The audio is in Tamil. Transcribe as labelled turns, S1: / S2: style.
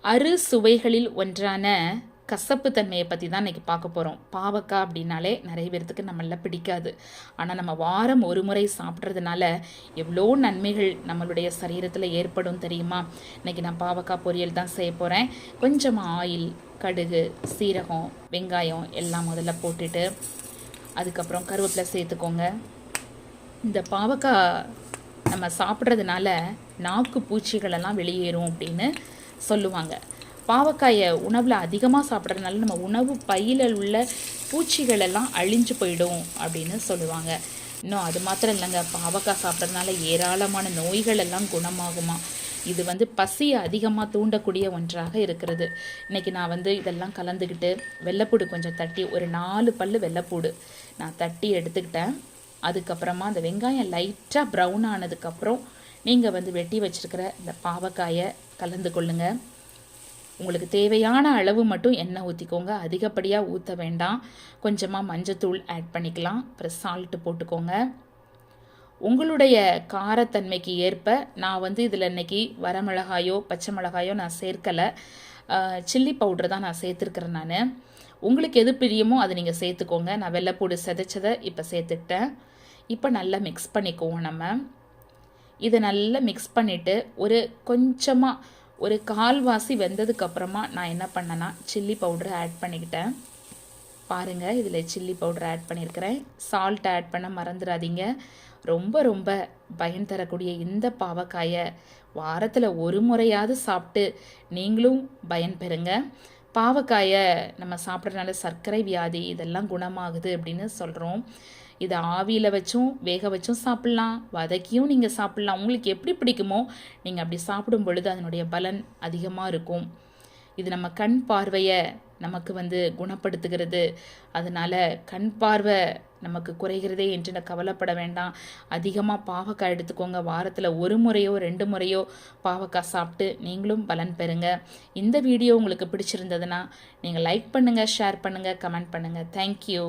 S1: அறு சுவைகளில் ஒன்றான கசப்பு தன்மையை பற்றி தான் இன்றைக்கி பார்க்க போகிறோம். பாவக்காய் அப்படின்னாலே நிறைய பேர்த்துக்கு நம்மள பிடிக்காது. ஆனால் நம்ம வாரம் ஒரு முறை சாப்பிட்றதுனால எவ்வளோ நன்மைகள் நம்மளுடைய சரீரத்தில் ஏற்படும் தெரியுமா? இன்றைக்கி நான் பாவக்காய் பொரியல் தான் செய்ய போகிறேன். கொஞ்சமாக ஆயில், கடுகு, சீரகம், வெங்காயம் எல்லாம் முதல்ல போட்டுட்டு அதுக்கப்புறம் கருவேப்பிலை சேர்த்துக்கோங்க. இந்த பாவக்காய் நம்ம சாப்பிட்றதுனால நாக்கு பூச்சிகளெல்லாம் வெளியேறும் அப்படின்னு சொல்லுவாங்க. பாவக்காயை உணவில் அதிகமாக சாப்பிட்றதுனால நம்ம உணவு பையில் உள்ள பூச்சிகளெல்லாம் அழிஞ்சு போயிடும் அப்படின்னு சொல்லுவாங்க. இன்னும் அது மாத்திரம் இல்லைங்க, பாவக்காய் சாப்பிட்றதுனால ஏராளமான நோய்கள் எல்லாம் குணமாகுமா. இது பசியை அதிகமாக தூண்டக்கூடிய ஒன்றாக இருக்கிறது. இன்றைக்கி நான் இதெல்லாம் கலந்துக்கிட்டு வெள்ளைப்பூடு கொஞ்சம் தட்டி, ஒரு 4 பல் வெள்ளைப்பூடு நான் தட்டி எடுத்துக்கிட்டேன். அதுக்கப்புறமா அந்த வெங்காயம் லைட்டாக ப்ரௌன் ஆனதுக்கப்புறம் நீங்கள் வெட்டி வச்சுருக்கிற இந்த பாவக்காயை கலந்து கொள்ளுங்கள். உங்களுக்கு தேவையான அளவு மட்டும் எண்ணெய் ஊற்றிக்கோங்க, அதிகப்படியாக ஊற்ற வேண்டாம். கொஞ்சமாக மஞ்சத்தூள் ஆட் பண்ணிக்கலாம், அப்புறம் சால்ட்டு போட்டுக்கோங்க. உங்களுடைய காரத்தன்மைக்கு ஏற்ப நான் இதில் இன்றைக்கி வரமிளகாயோ பச்சை மிளகாயோ நான் சேர்க்கலை, சில்லி பவுட்ரு தான் நான் சேர்த்துருக்குறேன். நான் உங்களுக்கு எது பிரியமோ அதை நீங்கள் சேர்த்துக்கோங்க. நான் வெள்ளைப்பூடு செதைச்சதை இப்போ சேர்த்துக்கிட்டேன். இப்போ நல்லா மிக்ஸ் பண்ணிக்குவோம். நம்ம இதை நல்லா மிக்ஸ் பண்ணிவிட்டு கொஞ்சமாக ஒரு கால்வாசி வெந்ததுக்கப்புறமா நான் என்ன பண்ணேன்னா சில்லி பவுட்ரு ஆட் பண்ணிக்கிட்டேன். பாருங்கள், இதில் சில்லி பவுட்ரு ஆட் பண்ணியிருக்கிறேன். சால்ட் ஆட் பண்ண மறந்துடாதீங்க. ரொம்ப ரொம்ப பயன் தரக்கூடிய இந்த பாவக்காயை வாரத்தில் ஒரு முறையாவது சாப்பிட்டு நீங்களும் பயன் பெறுங்க. பாவக்காயை நம்ம சாப்பிட்றதுனால சர்க்கரை வியாதி இதெல்லாம் குணமாகுது அப்படின்னு சொல்கிறோம். இதை ஆவியில் வச்சும் வேக வச்சும் சாப்பிட்லாம், வதக்கியும் நீங்கள் சாப்பிட்லாம். உங்களுக்கு எப்படி பிடிக்குமோ நீங்கள் அப்படி சாப்பிடும் பொழுது அதனுடைய பலன் அதிகமாக இருக்கும். இது நம்ம கண் பார்வையை நமக்கு குணப்படுத்துகிறது. அதனால் கண் பார்வை நமக்கு குறைகிறதே என்று கவலைப்பட வேண்டாம். அதிகமாக பாவக்காய் எடுத்துக்கோங்க. வாரத்தில் ஒரு முறையோ 2 முறையோ பாவக்காய் சாப்பிட்டு நீங்களும் பலன் பெறுங்க. இந்த வீடியோ உங்களுக்கு பிடிச்சிருந்ததுன்னா நீங்கள் லைக் பண்ணுங்கள், ஷேர் பண்ணுங்கள், கமெண்ட் பண்ணுங்கள். தேங்க்யூ.